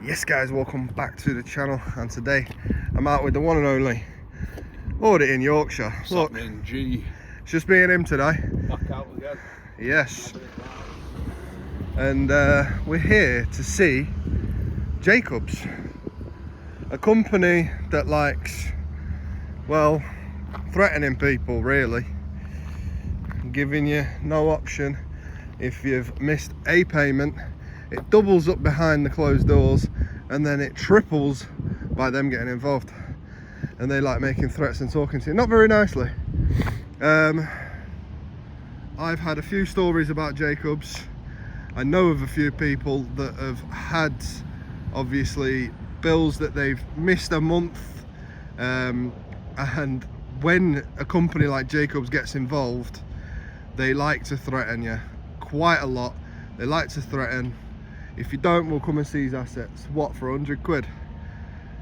Yes guys, welcome back to the channel, and today I'm out with the one and only Hoodie in Yorkshire. Look, G. it's just me and him today. Back out again. Yes. And we're here to see Jacobs, a company that likes, well, threatening people really, giving you no option. If you've missed a payment, it doubles up behind the closed doors, and then it triples by them getting involved. And they like making threats and talking to you, not very nicely. I've had a few stories about Jacobs. I know of a few people that have had, obviously, bills that they've missed a month. And when a company like Jacobs gets involved, they like to threaten you quite a lot. They like to threaten, if you don't, we'll come and seize assets. What, for 100 quid?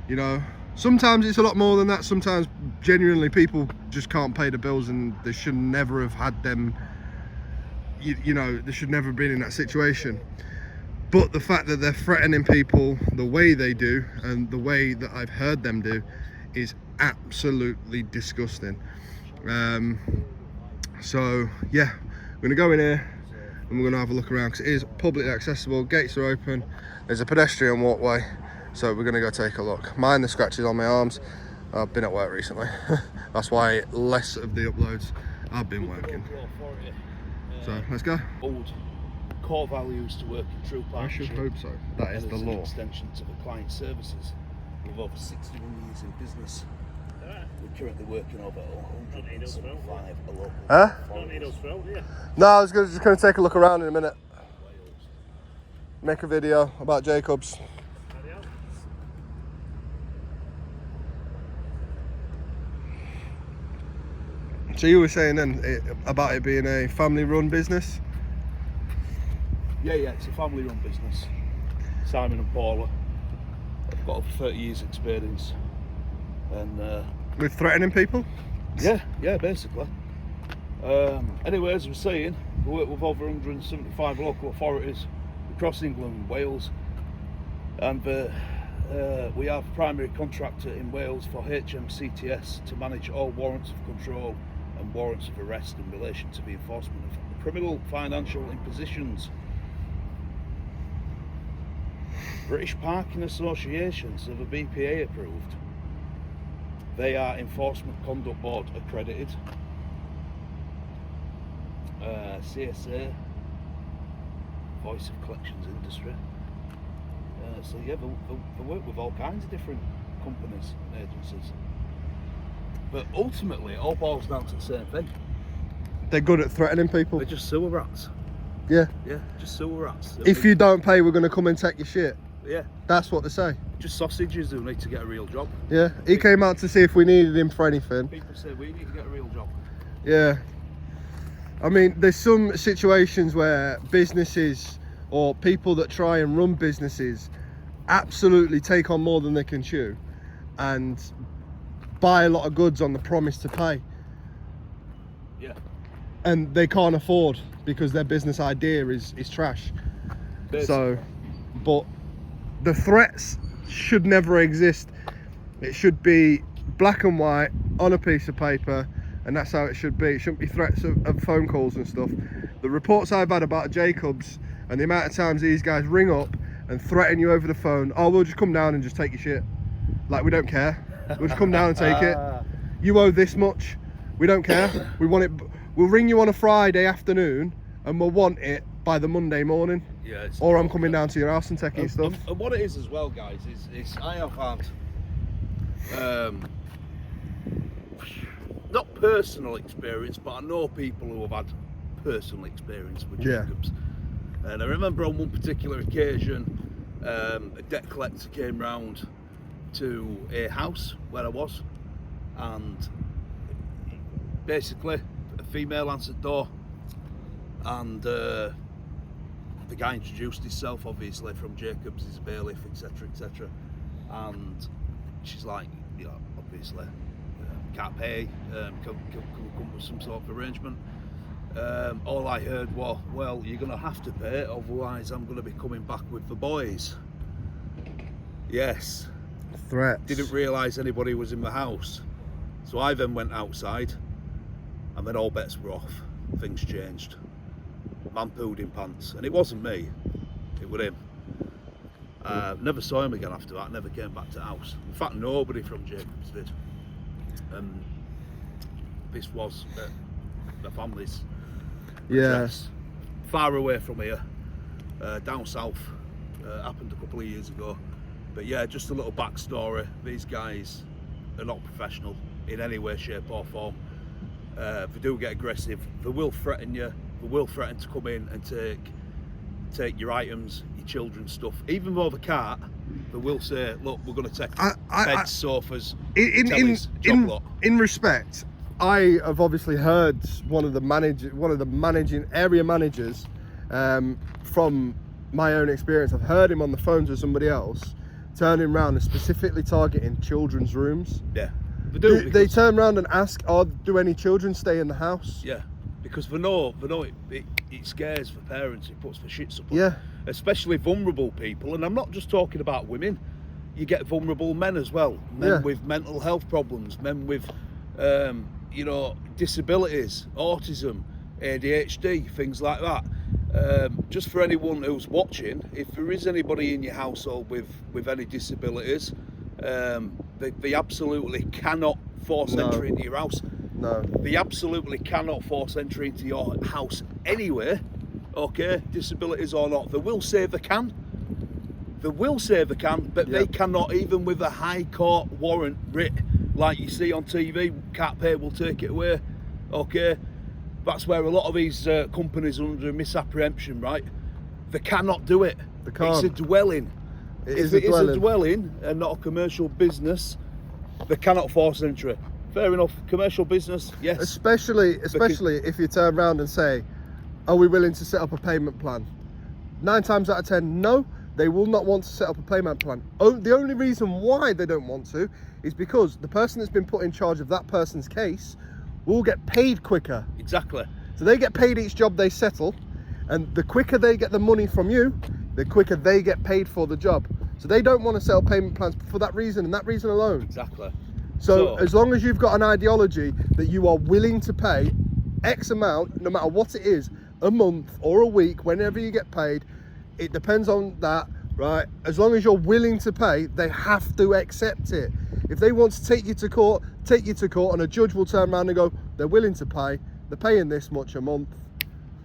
You know, sometimes it's a lot more than that. Sometimes genuinely people just can't pay the bills and they should never have had them. You know, they should never have been in that situation. But the fact that they're threatening people the way they do, and the way that I've heard them do, is absolutely disgusting. So yeah, we're gonna go in here and we're gonna have a look around, because it is publicly accessible. Gates are open, there's a pedestrian walkway, so we're gonna go take a look. Mind the scratches on my arms. I've been at work recently. That's why less of the uploads I've been working. So let's go. Old core values to work in true partnership. I should hope so. That is the law. An extension to the client services. With over 61 years in business, we're currently working over 175 local. Huh? Don't need us through, yeah. No, I was just going to take a look around in a minute. Make a video about Jacobs. So you were saying then about it being a family-run business? Yeah, it's a family-run business. Simon and Paula. I've got over 30 years experience. And with threatening people? Yeah, basically. Anyway, as I was saying, we work with over 175 local authorities across England and Wales, and we have a primary contractor in Wales for HMCTS to manage all warrants of control and warrants of arrest in relation to the enforcement of criminal financial impositions. British Parking Associations are the BPA approved. They are Enforcement Conduct Board accredited. CSA, Voice of Collections Industry. So yeah, they work with all kinds of different companies and agencies. But ultimately, it all boils down to the same thing. They're good at threatening people. They're just sewer rats. Yeah. Yeah, just sewer rats. If you don't pay, we're going to come and take your shit. Yeah. That's what they say. Just sausages who need to get a real job. Yeah. He came out to see if we needed him for anything. People say we need to get a real job. Yeah. I mean, there's some situations where businesses or people that try and run businesses absolutely take on more than they can chew and buy a lot of goods on the promise to pay. Yeah. And they can't afford because their business idea is trash. Basically. So, but the threats should never exist. It should be black and white on a piece of paper, and that's how it should be. It shouldn't be threats of phone calls and stuff. The reports I've had about Jacobs and the amount of times these guys ring up and threaten you over the phone, oh, we'll just come down and just take your shit. Like, we don't care. We'll just come down and take it. You owe this much. We don't care. We want it. We'll ring you on a Friday afternoon and we'll want it by the Monday morning. Yeah. Or I'm coming down to your house and taking your stuff. And what it is as well, guys, is I have had not personal experience, but I know people who have had personal experience with Jacobs. And I remember on one particular occasion, a debt collector came round to a house where I was, and basically a female answered the door, and the guy introduced himself, obviously from Jacobs, his bailiff, etc, and she's like, you know, obviously can't pay, come with some sort of arrangement. All I heard was, well, you're going to have to pay, otherwise I'm going to be coming back with the boys. Yes. Threats. Didn't realise anybody was in the house. So I then went outside, and then all bets were off. Things changed. Man pooed in pants, and it wasn't me, it was him. Never saw him again after that, never came back to the house. In fact, nobody from Jacobs did. This was the family's address. Far away from here, down south, happened a couple of years ago. But yeah, just a little backstory. These guys are not professional in any way, shape or form. They do get aggressive. They will threaten you. They will threaten to come in and take your items, your children's stuff. Even though they can't, they will say, look, we're going to take beds, sofas, tellies, job lot. In respect, I have obviously heard one of the managing area managers, from my own experience, I've heard him on the phones with somebody else, turning around and specifically targeting children's rooms. Yeah. They turn around and ask, do any children stay in the house? Yeah, because they know it scares the parents, it puts the shits up. Yeah. Especially vulnerable people, and I'm not just talking about women. You get vulnerable men as well. Men with mental health problems, men with, disabilities, autism, ADHD, things like that. Just for anyone who's watching, if there is anybody in your household with any disabilities, they absolutely cannot force entry into your house. No. They absolutely cannot force entry into your house anyway. Okay, disabilities or not. They will say they can. They will say they can, but they cannot, even with a high court warrant writ, like you see on TV, can't pay, will take it away. Okay, that's where a lot of these companies are under misapprehension, right? They cannot do it. They can't. It's a dwelling. If it is a dwelling and not a commercial business, they cannot force entry. Fair enough. Commercial business, yes. Especially if you turn around and say, are we willing to set up a payment plan? 9 times out of 10, no, they will not want to set up a payment plan. The only reason why they don't want to is because the person that's been put in charge of that person's case will get paid quicker. Exactly. So they get paid each job they settle, and the quicker they get the money from you, the quicker they get paid for the job. So they don't want to set up payment plans for that reason and that reason alone. Exactly. So as long as you've got an ideology that you are willing to pay X amount, no matter what it is, a month or a week, whenever you get paid, it depends on that, right? As long as you're willing to pay, they have to accept it. If they want to take you to court, and a judge will turn around and go, they're willing to pay, they're paying this much a month,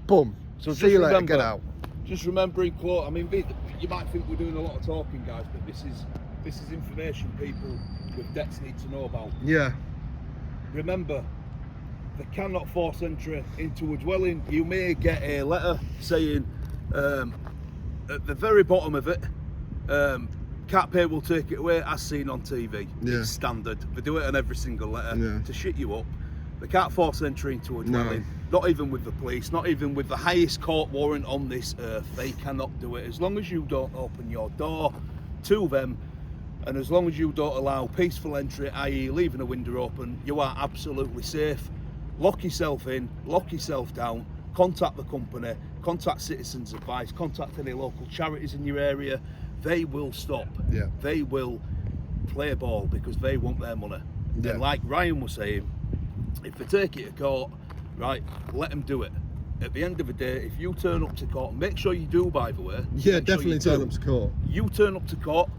boom, so see you later, get out. Just remembering, I mean, you might think we're doing a lot of talking, guys, but this is information people with debts need to know about. Yeah. Remember, they cannot force entry into a dwelling. You may get a letter saying, at the very bottom of it, can't pay, will take it away, as seen on TV. Yeah. It's standard. They do it on every single letter to shit you up. They can't force entry into a dwelling, not even with the police, not even with the highest court warrant on this earth. They cannot do it. As long as you don't open your door to them, and as long as you don't allow peaceful entry, i.e. leaving a window open, you are absolutely safe. Lock yourself in, lock yourself down, contact the company, contact Citizens Advice, contact any local charities in your area. They will stop. Yeah. They will play ball because they want their money. Yeah. And like Ryan was saying, if they take it to court, right, let them do it. At the end of the day, if you turn up to court, make sure you do, by the way. Yeah, definitely turn up to court. You turn up to court,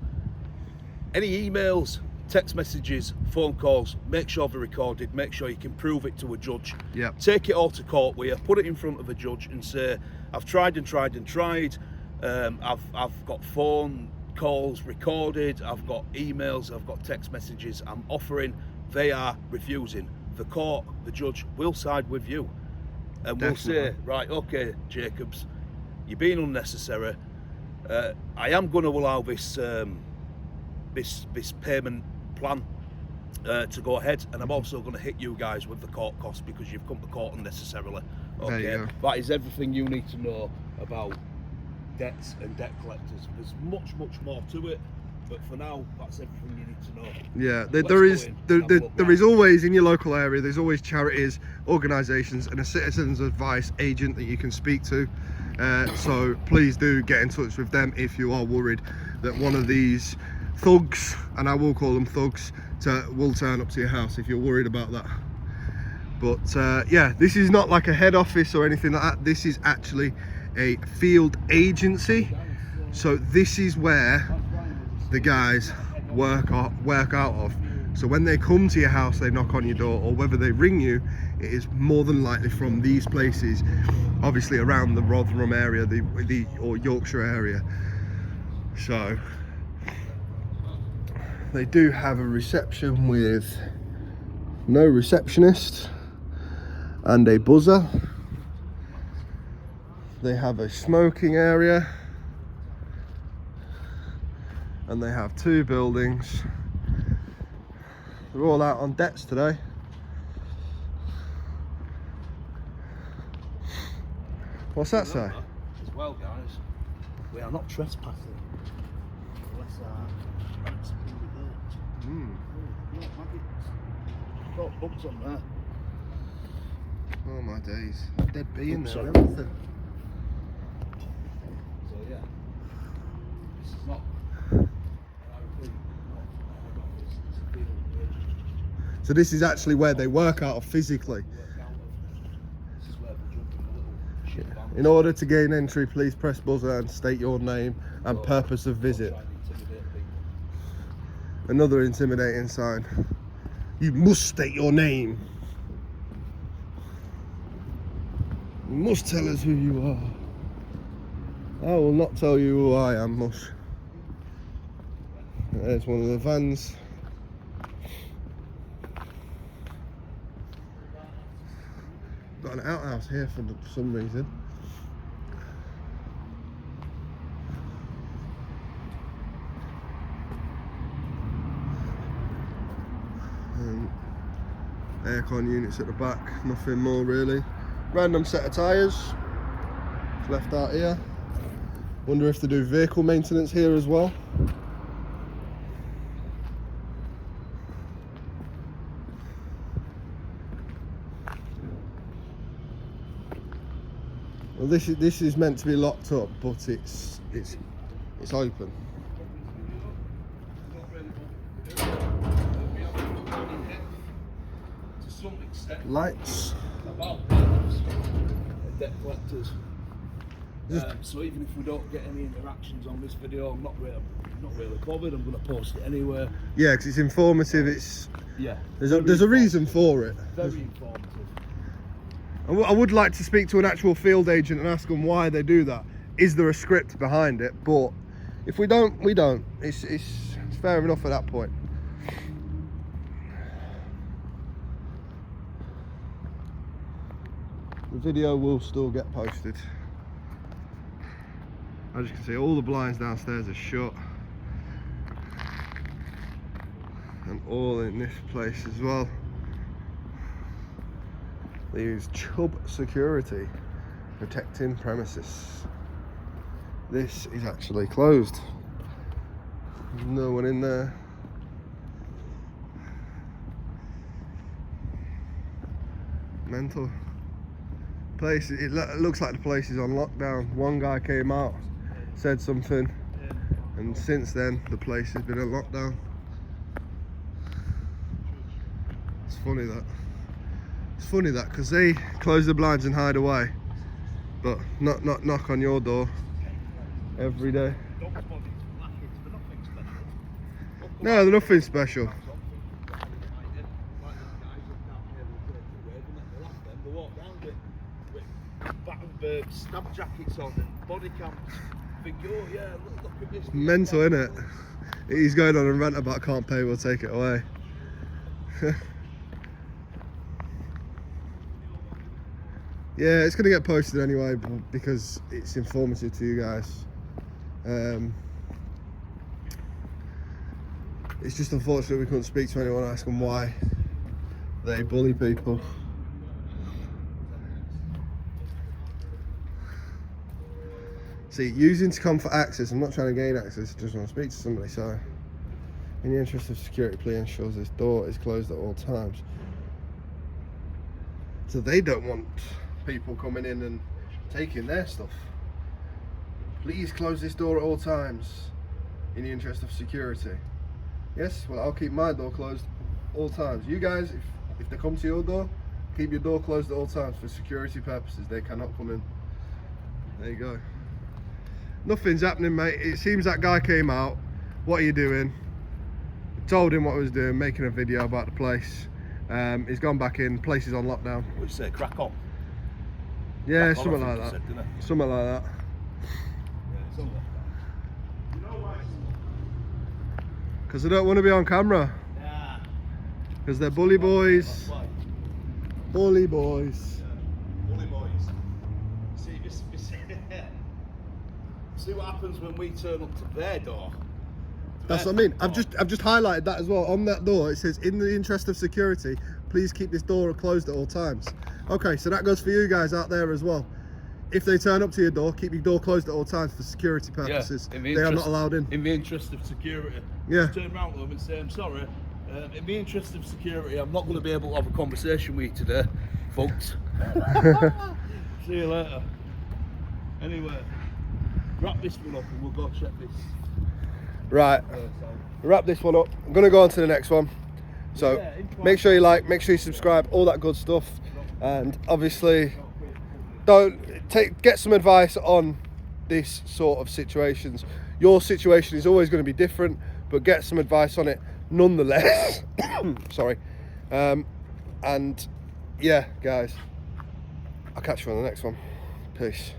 any emails, text messages, phone calls, make sure they're recorded, make sure you can prove it to a judge. Yeah. Take it all to court with you, put it in front of a judge and say, I've tried and tried and tried, I've got phone calls recorded, I've got emails, I've got text messages, I'm offering, they are refusing. The court, the judge will side with you and will say, right, okay, Jacobs, you're being unnecessary. I am going to allow this payment plan to go ahead, and I'm also going to hit you guys with the court costs because you've come to court unnecessarily. Okay, there you go. That is everything you need to know about debts and debt collectors. There's much more to it, but for now, that's everything you need to know. Yeah, there is always in your local area. There's always charities, organisations, and a Citizens Advice agent that you can speak to. So please do get in touch with them if you are worried that one of these thugs, and I will call them thugs, will turn up to your house if you're worried about that. But yeah, this is not like a head office or anything like that. This is actually a field agency. So this is where the guys work out of. So when they come to your house, they knock on your door, or whether they ring you, it is more than likely from these places, obviously around the Rotherham area, or Yorkshire area. So they do have a reception with no receptionist and a buzzer. They have a smoking area, and they have 2 buildings. They're all out on debts today. What's that say? As well, guys, we are not trespassing. Unless our rights have been revoked. Got bumps on there. Oh my days. Dead bee in there, Sorry. everything. So yeah, this is not. So this is actually where they work out of physically. This is where they're jumping a little shit van. In order to gain entry, please press buzzer and state your name and purpose of visit. Try and intimidate people. Another intimidating sign. You must state your name. You must tell us who you are. I will not tell you who I am, Mush. There's one of the vans. Got an outhouse here for some reason. And aircon units at the back, nothing more really. Random set of tyres left out here. Wonder if they do vehicle maintenance here as well. Well, this is meant to be locked up, but it's open. To some extent. Lights. About debt collectors. So even if we don't get any interactions on this video, I'm not really bothered. I'm going to post it anyway. Yeah, because it's informative. Yeah. There's a reason for it. Very informative. I would like to speak to an actual field agent and ask them why they do that. Is there a script behind it? But if we don't, we don't. It's fair enough at that point. The video will still get posted. As you can see, all the blinds downstairs are shut. And all in this place as well. They use Chubb security, protecting premises. This is actually closed. There's no one in there. Mental. Place. It looks like the place is on lockdown. One guy came out, said something, and since then the place has been on lockdown. It's funny that. It's funny that, because they close the blinds and hide away, but not knock on your door every day. No, they're nothing special. Stab jackets on and body cams. Think, oh yeah, look at this. Mental, innit? He's going on a rant about can't pay, we'll take it away. Yeah, it's going to get posted anyway because it's informative to you guys. It's just unfortunate we couldn't speak to anyone and ask them why they bully people. See, use intercom for access. I'm not trying to gain access, I just want to speak to somebody. So, in the interest of security, please ensure this door is closed at all times. So they don't want people coming in and taking their stuff. Please close this door at all times. in the interest of security. Yes, well, I'll keep my door closed all times. You guys, if they come to your door, keep your door closed at all times for security purposes. They cannot come in. There you go. Nothing's happening, mate. It seems that guy came out. What are you doing? Told him what I was doing, making a video about the place. He's gone back in. Place is on lockdown. What did you say? Crack on. Yeah, Crack on, something I like think that. you said, didn't it? Something like that. Yeah, it's on lockdown. You know why? Because they don't want to be on camera. Yeah. Because they're bully boys. That's why. Bully boys. Yeah. Bully boys. See, see what happens when we turn up to their door. That's what I mean. I've just highlighted that as well. On that door, it says, in the interest of security, please keep this door closed at all times. Okay, so that goes for you guys out there as well. If they turn up to your door, keep your door closed at all times for security purposes. Yeah, they are not allowed in. In the interest of security. Yeah. Just turn around to them and say, I'm sorry. In the interest of security, I'm not going to be able to have a conversation with you today, folks. See you later. Anyway, wrap this one up and we'll go check this. Right, wrap this one up. I'm going to go on to the next one. So make sure you like, make sure you subscribe, all that good stuff. And obviously, get some advice on this sort of situations. Your situation is always going to be different, but get some advice on it nonetheless. Sorry. And yeah, guys, I'll catch you on the next one. Peace.